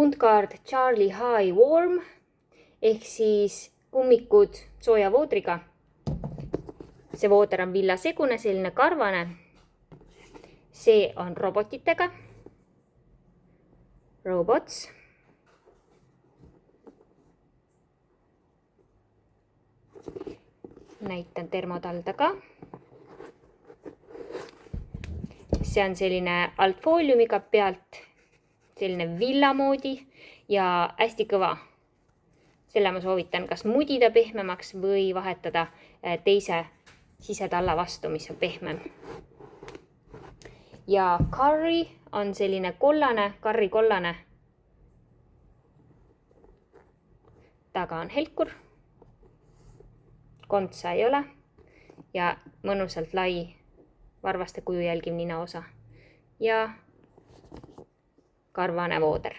Montcard Charlie High Warm ehk siis kummikud sooja voodriga. See vooder on villasegune, selline karvane. See on robotitega. Robots. Näitan termotalda ka. See on selline altfooliumiga pealt, selline villamoodi ja hästi kõva. Selle ma soovitan kas mudida pehmemaks või vahetada teise sisetalla vastu, mis on pehmem. Ja curry on selline kollane, curry kollane. Taga on helkur. Kontsa ei ole. Ja mõnusalt lai varvaste kuju jälgiv ninaosa. Ja karvane vooder.